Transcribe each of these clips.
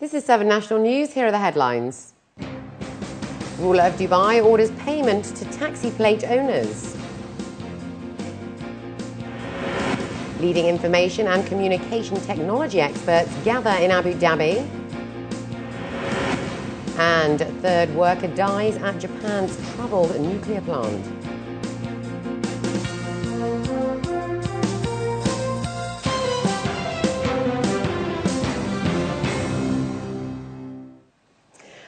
This is 7National News. Here are the headlines. Ruler of Dubai orders payment to taxi plate owners. Leading information and communication technology experts gather in Abu Dhabi. And third worker dies at Japan's troubled nuclear plant.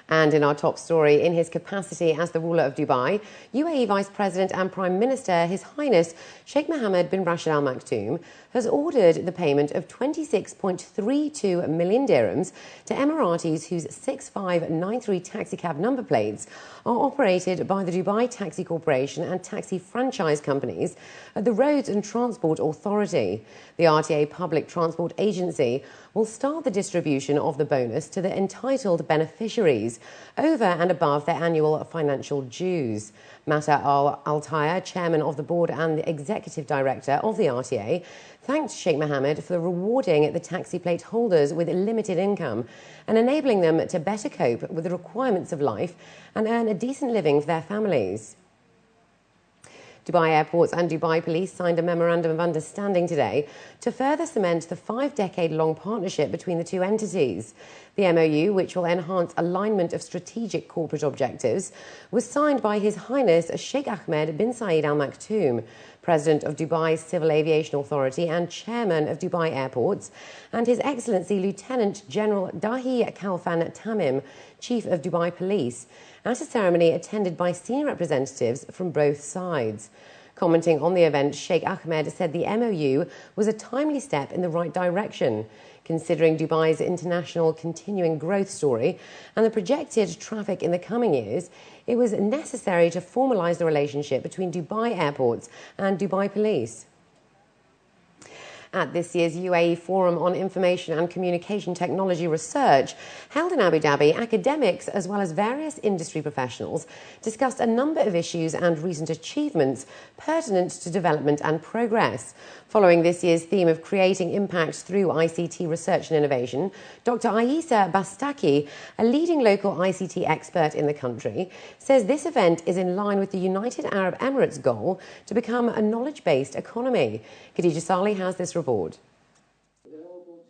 And in our top story, in his capacity as the ruler of Dubai, UAE Vice President and Prime Minister His Highness Sheikh Mohammed bin Rashid Al Maktoum has ordered the payment of 26.32 million dirhams to Emiratis whose 6593 taxicab number plates are operated by the Dubai Taxi Corporation and taxi franchise companies at the Roads and Transport Authority. The RTA Public Transport Agency will start the distribution of the bonus to the entitled beneficiaries over and above their annual financial dues. Mata Al-Taya, chairman of the board and the executive director of the RTA, thanked Sheikh Mohammed for rewarding the taxi plate holders with limited income and enabling them to better cope with the requirements of life and earn a decent living for their families. Dubai Airports and Dubai Police signed a memorandum of understanding today to further cement the 5-decade-long partnership between the two entities. The MOU, which will enhance alignment of strategic corporate objectives, was signed by His Highness Sheikh Ahmed bin Saeed Al Maktoum, President of Dubai's Civil Aviation Authority and Chairman of Dubai Airports, and His Excellency Lieutenant General Dahi Khalfan Tamim, Chief of Dubai Police, at a ceremony attended by senior representatives from both sides. Commenting on the event, Sheikh Ahmed said the MOU was a timely step in the right direction, considering Dubai's international continuing growth story and the projected traffic in the coming years. It was necessary to formalise the relationship between Dubai Airports and Dubai Police. At this year's UAE Forum on Information and Communication Technology Research, held in Abu Dhabi, academics as well as various industry professionals discussed a number of issues and recent achievements pertinent to development and progress. Following this year's theme of creating impact through ICT research and innovation, Dr. Aisa Bastaki, a leading local ICT expert in the country, says this event is in line with the United Arab Emirates' goal to become a knowledge-based economy. Khadija Saleh has this report.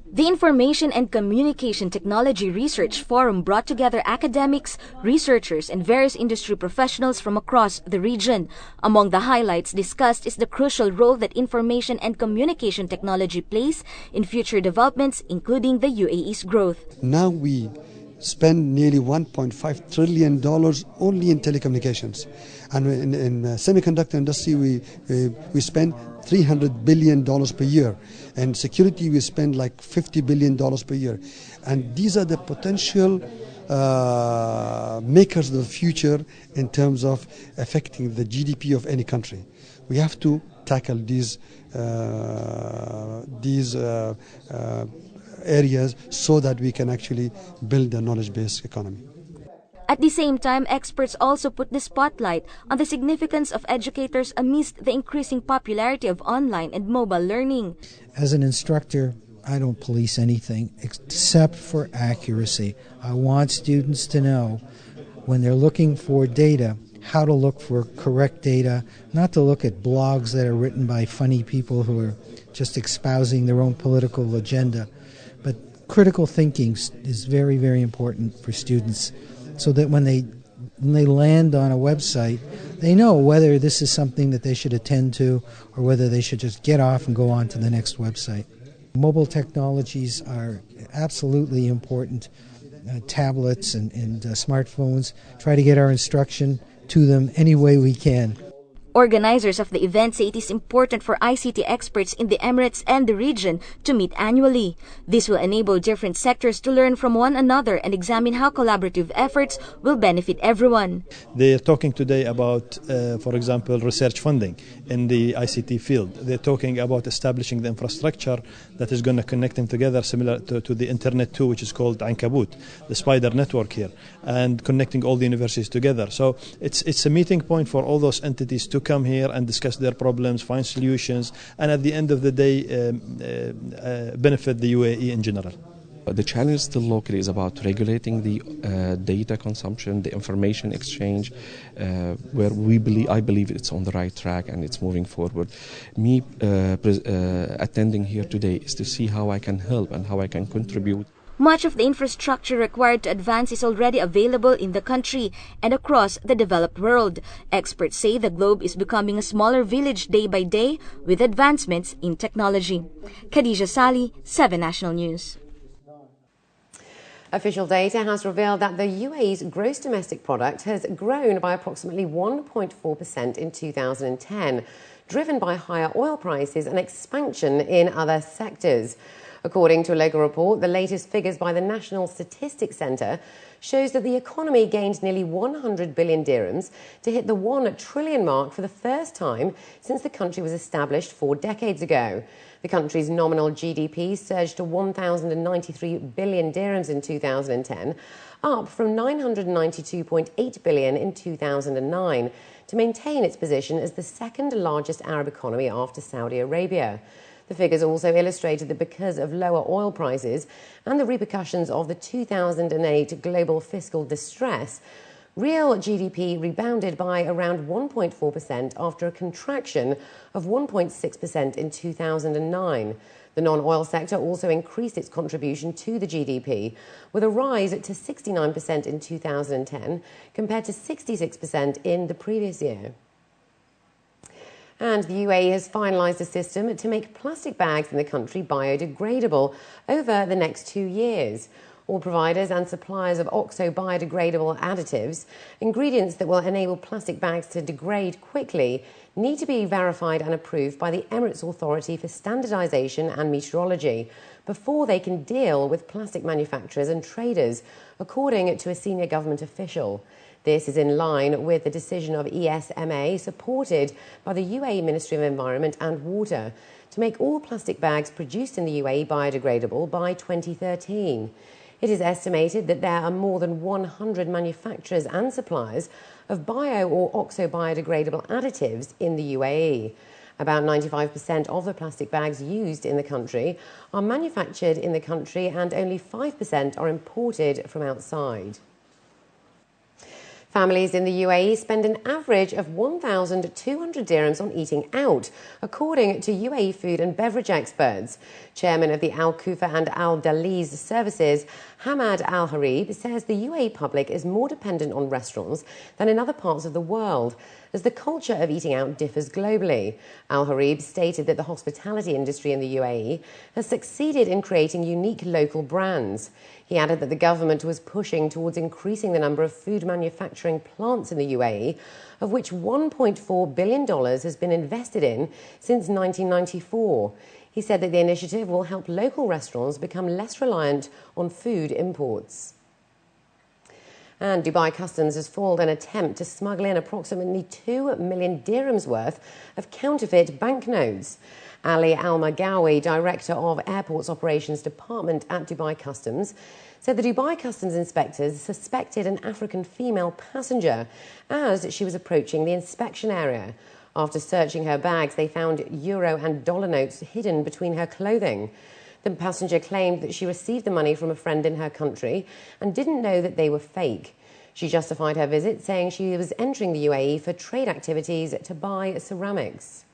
The Information and Communication Technology Research Forum brought together academics, researchers, and various industry professionals from across the region. Among the highlights discussed is the crucial role that information and communication technology plays in future developments, including the UAE's growth. Now we spend nearly $1.5 trillion only in telecommunications. And in semiconductor industry, we spend $300 billion per year. And security, we spend like $50 billion per year. And these are the potential makers of the future in terms of affecting the GDP of any country. We have to tackle these areas so that we can actually build a knowledge-based economy. At the same time, experts also put the spotlight on the significance of educators amidst the increasing popularity of online and mobile learning. As an instructor, I don't police anything except for accuracy. I want students to know when they're looking for data, how to look for correct data, not to look at blogs that are written by funny people who are just espousing their own political agenda. But critical thinking is very, very important for students, so that when they land on a website, they know whether this is something that they should attend to or whether they should just get off and go on to the next website. Mobile technologies are absolutely important. Tablets and smartphones, try to get our instruction to them any way we can. Organizers of the event say it is important for ICT experts in the Emirates and the region to meet annually. This will enable different sectors to learn from one another and examine how collaborative efforts will benefit everyone. They're talking today about, for example, research funding in the ICT field. They're talking about establishing the infrastructure that is going to connect them together, similar to the Internet 2, which is called Ankabut, the spider network here, and connecting all the universities together. So it's a meeting point for all those entities to come here and discuss their problems, find solutions, and at the end of the day benefit the UAE in general. The challenge still locally is about regulating the data consumption, the information exchange, where I believe it's on the right track and it's moving forward. Me attending here today is to see how I can help and how I can contribute. Much of the infrastructure required to advance is already available in the country and across the developed world. Experts say the globe is becoming a smaller village day by day with advancements in technology. Khadija Sali, 7 National News. Official data has revealed that the UAE's gross domestic product has grown by approximately 1.4% in 2010, driven by higher oil prices and expansion in other sectors. According to a local report, the latest figures by the National Statistics Centre shows that the economy gained nearly 100 billion dirhams to hit the 1 trillion mark for the first time since the country was established 4 decades ago. The country's nominal GDP surged to 1,093 billion dirhams in 2010, up from 992.8 billion in 2009, to maintain its position as the second largest Arab economy after Saudi Arabia. The figures also illustrated that because of lower oil prices and the repercussions of the 2008 global fiscal distress, real GDP rebounded by around 1.4% after a contraction of 1.6% in 2009. The non-oil sector also increased its contribution to the GDP, with a rise to 69% in 2010 compared to 66% in the previous year. And the UAE has finalised a system to make plastic bags in the country biodegradable over the next 2 years. All providers and suppliers of oxo-biodegradable additives, ingredients that will enable plastic bags to degrade quickly, need to be verified and approved by the Emirates Authority for Standardisation and Metrology before they can deal with plastic manufacturers and traders, according to a senior government official. This is in line with the decision of ESMA, supported by the UAE Ministry of Environment and Water, to make all plastic bags produced in the UAE biodegradable by 2013. It is estimated that there are more than 100 manufacturers and suppliers of bio or oxo-biodegradable additives in the UAE. About 95% of the plastic bags used in the country are manufactured in the country and only 5% are imported from outside. Families in the UAE spend an average of 1,200 dirhams on eating out, according to UAE food and beverage experts. Chairman of the Al Kufa and Al Daliz services, Hamad Al Harib, says the UAE public is more dependent on restaurants than in other parts of the world, as the culture of eating out differs globally. Al Harib stated that the hospitality industry in the UAE has succeeded in creating unique local brands. He added that the government was pushing towards increasing the number of food manufacturing plants in the UAE, of which $1.4 billion has been invested in since 1994. He said that the initiative will help local restaurants become less reliant on food imports. And Dubai Customs has foiled an attempt to smuggle in approximately 2 million dirhams worth of counterfeit banknotes. Ali Al-Magawi, Director of Airports Operations Department at Dubai Customs, said the Dubai Customs inspectors suspected an African female passenger as she was approaching the inspection area. After searching her bags, they found euro and dollar notes hidden between her clothing. The passenger claimed that she received the money from a friend in her country and didn't know that they were fake. She justified her visit, saying she was entering the UAE for trade activities to buy ceramics.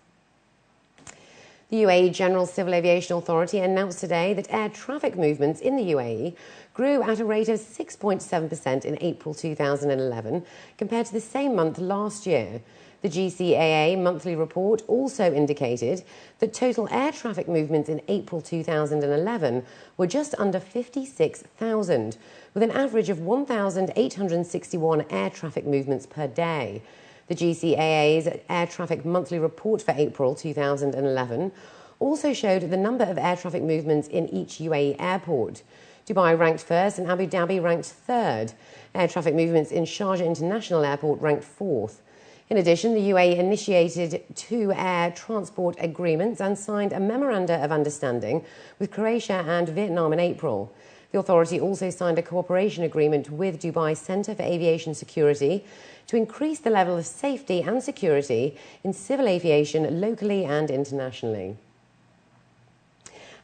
The UAE General Civil Aviation Authority announced today that air traffic movements in the UAE grew at a rate of 6.7% in April 2011 compared to the same month last year. The GCAA monthly report also indicated that total air traffic movements in April 2011 were just under 56,000, with an average of 1,861 air traffic movements per day. The GCAA's air traffic monthly report for April 2011 also showed the number of air traffic movements in each UAE airport. Dubai ranked first and Abu Dhabi ranked third. Air traffic movements in Sharjah International Airport ranked fourth. In addition, the UAE initiated 2 air transport agreements and signed a memoranda of understanding with Croatia and Vietnam in April. The authority also signed a cooperation agreement with Dubai Centre for Aviation Security to increase the level of safety and security in civil aviation locally and internationally.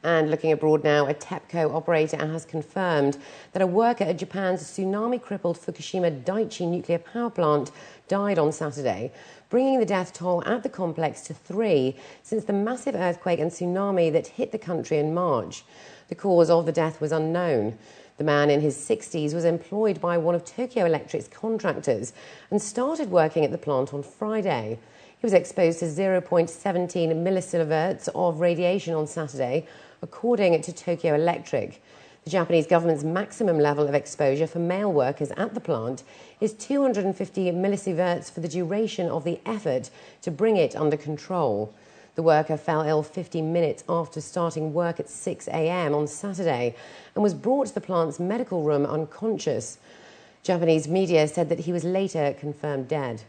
And looking abroad now, a TEPCO operator has confirmed that a worker at Japan's tsunami-crippled Fukushima Daiichi nuclear power plant died on Saturday, bringing the death toll at the complex to 3 since the massive earthquake and tsunami that hit the country in March. The cause of the death was unknown. The man in his 60s was employed by one of Tokyo Electric's contractors and started working at the plant on Friday. He was exposed to 0.17 millisieverts of radiation on Saturday, according to Tokyo Electric. The Japanese government's maximum level of exposure for male workers at the plant is 250 millisieverts for the duration of the effort to bring it under control. The worker fell ill 50 minutes after starting work at 6 a.m. on Saturday and was brought to the plant's medical room unconscious. Japanese media said that he was later confirmed dead.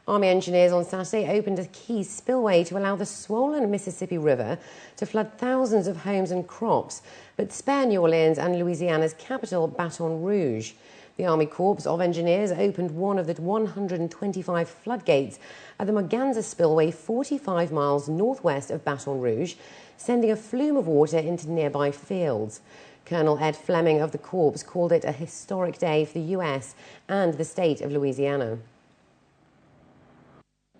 Army engineers on Saturday opened a key spillway to allow the swollen Mississippi River to flood thousands of homes and crops, but spare New Orleans and Louisiana's capital, Baton Rouge. The Army Corps of Engineers opened one of the 125 floodgates at the Morganza Spillway 45 miles northwest of Baton Rouge, sending a flume of water into nearby fields. Colonel Ed Fleming of the Corps called it a historic day for the U.S. and the state of Louisiana.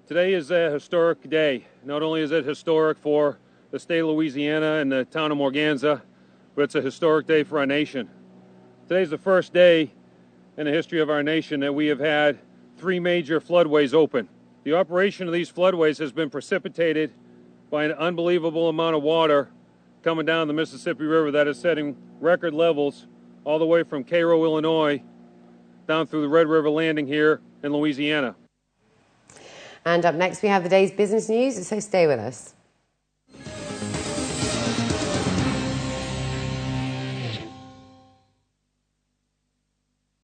Today is a historic day. Not only is it historic for the state of Louisiana and the town of Morganza, but it's a historic day for our nation. Today's the first day in the history of our nation that we have had 3 major floodways open. The operation of these floodways has been precipitated by an unbelievable amount of water coming down the Mississippi River that is setting record levels all the way from Cairo, Illinois, down through the Red River Landing here in Louisiana. And up next, we have the day's business news, so stay with us.